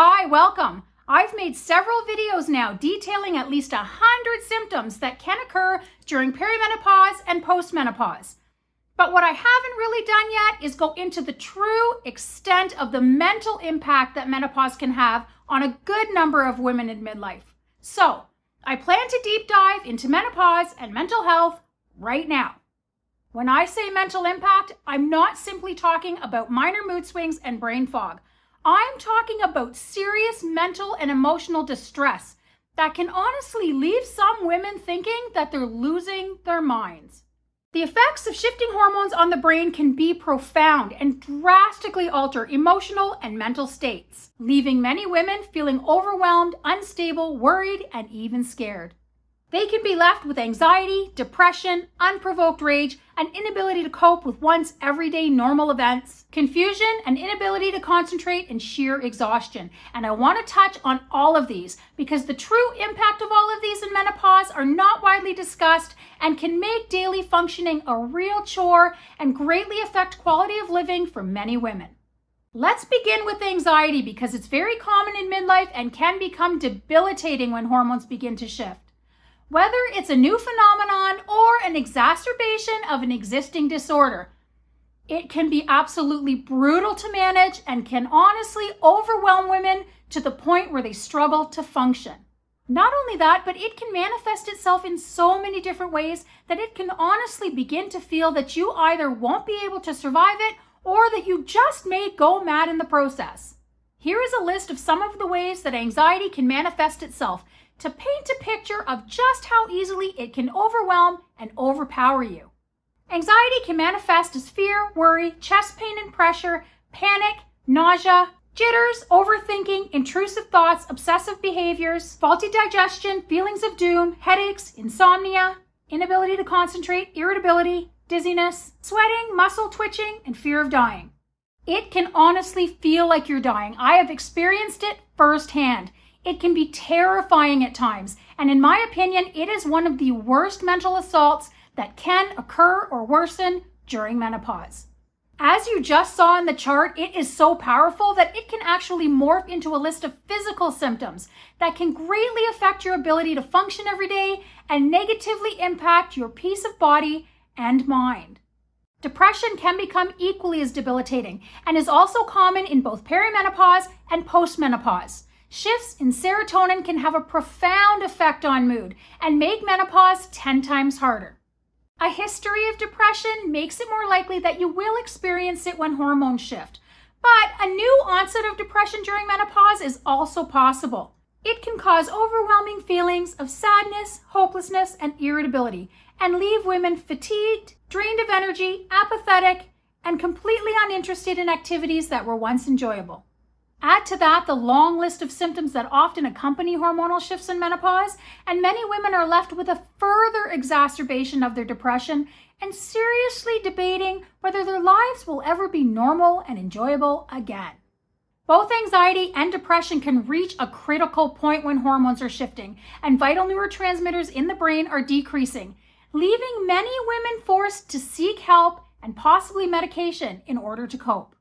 Hi, welcome. I've made several videos now detailing at least 100 symptoms that can occur during perimenopause and postmenopause. But what I haven't really done yet is go into the true extent of the mental impact that menopause can have on a good number of women in midlife. So, I plan to deep dive into menopause and mental health right now. When I say mental impact, I'm not simply talking about minor mood swings and brain fog. I'm talking about serious mental and emotional distress that can honestly leave some women thinking that they're losing their minds. The effects of shifting hormones on the brain can be profound and drastically alter emotional and mental states, leaving many women feeling overwhelmed, unstable, worried, and even scared. They can be left with anxiety, depression, unprovoked rage, an inability to cope with one's everyday normal events, confusion, an inability to concentrate, and sheer exhaustion. And I want to touch on all of these because the true impact of all of these in menopause are not widely discussed and can make daily functioning a real chore and greatly affect quality of living for many women. Let's begin with anxiety because it's very common in midlife and can become debilitating when hormones begin to shift. Whether it's a new phenomenon or an exacerbation of an existing disorder, it can be absolutely brutal to manage and can honestly overwhelm women to the point where they struggle to function. Not only that, but it can manifest itself in so many different ways that it can honestly begin to feel that you either won't be able to survive it or that you just may go mad in the process. Here is a list of some of the ways that anxiety can manifest itself to paint a picture of just how easily it can overwhelm and overpower you. Anxiety can manifest as fear, worry, chest pain and pressure, panic, nausea, jitters, overthinking, intrusive thoughts, obsessive behaviors, faulty digestion, feelings of doom, headaches, insomnia, inability to concentrate, irritability, dizziness, sweating, muscle twitching, and fear of dying. It can honestly feel like you're dying. I have experienced it firsthand. It can be terrifying at times, and in my opinion, it is one of the worst mental assaults that can occur or worsen during menopause. As you just saw in the chart, it is so powerful that it can actually morph into a list of physical symptoms that can greatly affect your ability to function every day and negatively impact your peace of body and mind. Depression can become equally as debilitating and is also common in both perimenopause and postmenopause. Shifts in serotonin can have a profound effect on mood and make menopause 10 times harder. A history of depression makes it more likely that you will experience it when hormones shift, but a new onset of depression during menopause is also possible. It can cause overwhelming feelings of sadness, hopelessness, and irritability, and leave women fatigued, drained of energy, apathetic, and completely uninterested in activities that were once enjoyable. Add to that the long list of symptoms that often accompany hormonal shifts in menopause, and many women are left with a further exacerbation of their depression and seriously debating whether their lives will ever be normal and enjoyable again. Both anxiety and depression can reach a critical point when hormones are shifting and vital neurotransmitters in the brain are decreasing, leaving many women forced to seek help and possibly medication in order to cope.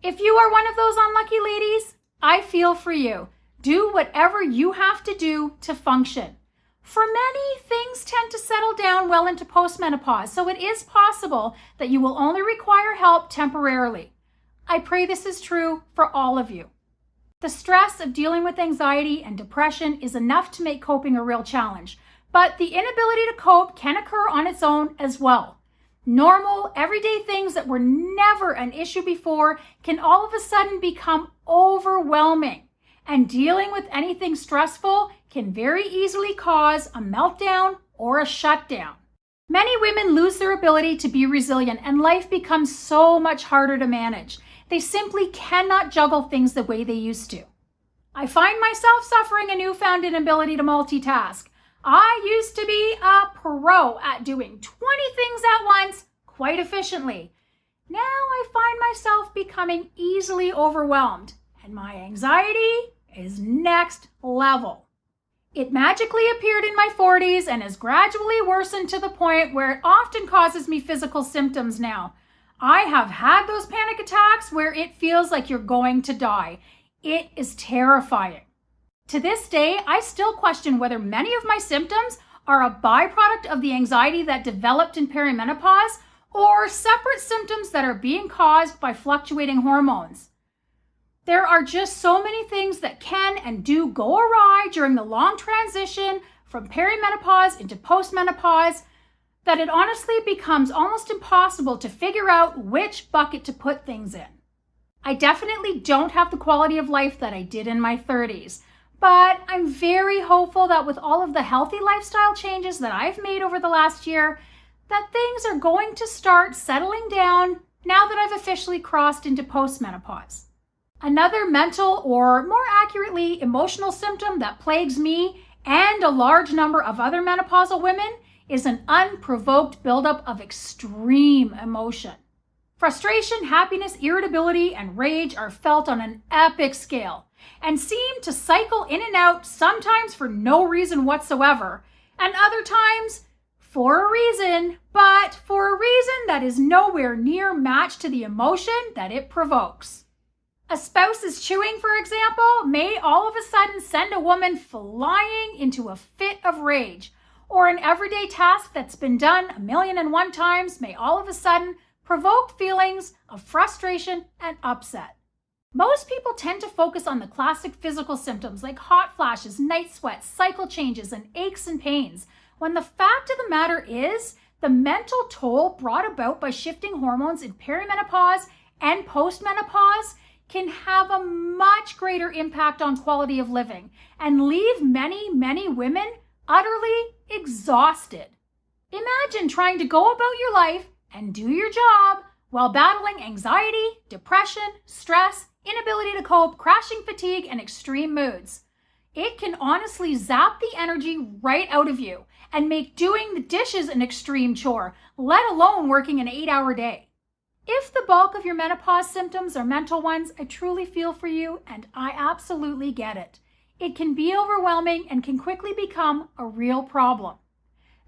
If you are one of those unlucky ladies, I feel for you. Do whatever you have to do to function. For many, things tend to settle down well into postmenopause, so it is possible that you will only require help temporarily. I pray this is true for all of you. The stress of dealing with anxiety and depression is enough to make coping a real challenge, but the inability to cope can occur on its own as well. Normal, everyday things that were never an issue before can all of a sudden become overwhelming, and dealing with anything stressful can very easily cause a meltdown or a shutdown. Many women lose their ability to be resilient, and life becomes so much harder to manage. They simply cannot juggle things the way they used to. I find myself suffering a newfound inability to multitask. I used to be a pro at doing 20 things at once quite efficiently. Now I find myself becoming easily overwhelmed, and my anxiety is next level. It magically appeared in my 40s and has gradually worsened to the point where it often causes me physical symptoms now. I have had those panic attacks where it feels like you're going to die. It is terrifying. To this day, I still question whether many of my symptoms are a byproduct of the anxiety that developed in perimenopause or separate symptoms that are being caused by fluctuating hormones. There are just so many things that can and do go awry during the long transition from perimenopause into postmenopause that it honestly becomes almost impossible to figure out which bucket to put things in. I definitely don't have the quality of life that I did in my 30s, but I'm very hopeful that with all of the healthy lifestyle changes that I've made over the last year, that things are going to start settling down now that I've officially crossed into postmenopause. Another mental, or more accurately, emotional symptom that plagues me and a large number of other menopausal women is an unprovoked buildup of extreme emotion. Frustration, happiness, irritability, and rage are felt on an epic scale and seem to cycle in and out, sometimes for no reason whatsoever, and other times for a reason, but for a reason that is nowhere near matched to the emotion that it provokes. A spouse's chewing, for example, may all of a sudden send a woman flying into a fit of rage, or an everyday task that's been done 1,000,001 times may all of a sudden provoke feelings of frustration and upset. Most people tend to focus on the classic physical symptoms like hot flashes, night sweats, cycle changes, and aches and pains, when the fact of the matter is the mental toll brought about by shifting hormones in perimenopause and postmenopause can have a much greater impact on quality of living and leave many, many women utterly exhausted. Imagine trying to go about your life and do your job while battling anxiety, depression, stress, inability to cope, crashing fatigue, and extreme moods. It can honestly zap the energy right out of you and make doing the dishes an extreme chore, let alone working an 8-hour day. If the bulk of your menopause symptoms are mental ones, I truly feel for you, and I absolutely get it. It can be overwhelming and can quickly become a real problem.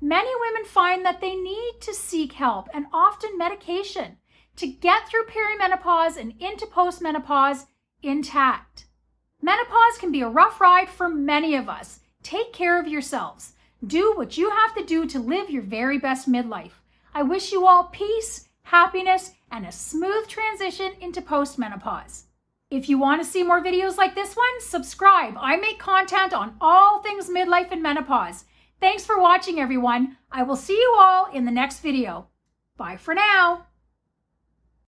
Many women find that they need to seek help and often medication to get through perimenopause and into postmenopause intact. Menopause can be a rough ride for many of us. Take care of yourselves. Do what you have to do to live your very best midlife. I wish you all peace, happiness, and a smooth transition into postmenopause. If you want to see more videos like this one, subscribe. I make content on all things midlife and menopause. Thanks for watching, everyone. I will see you all in the next video. Bye for now.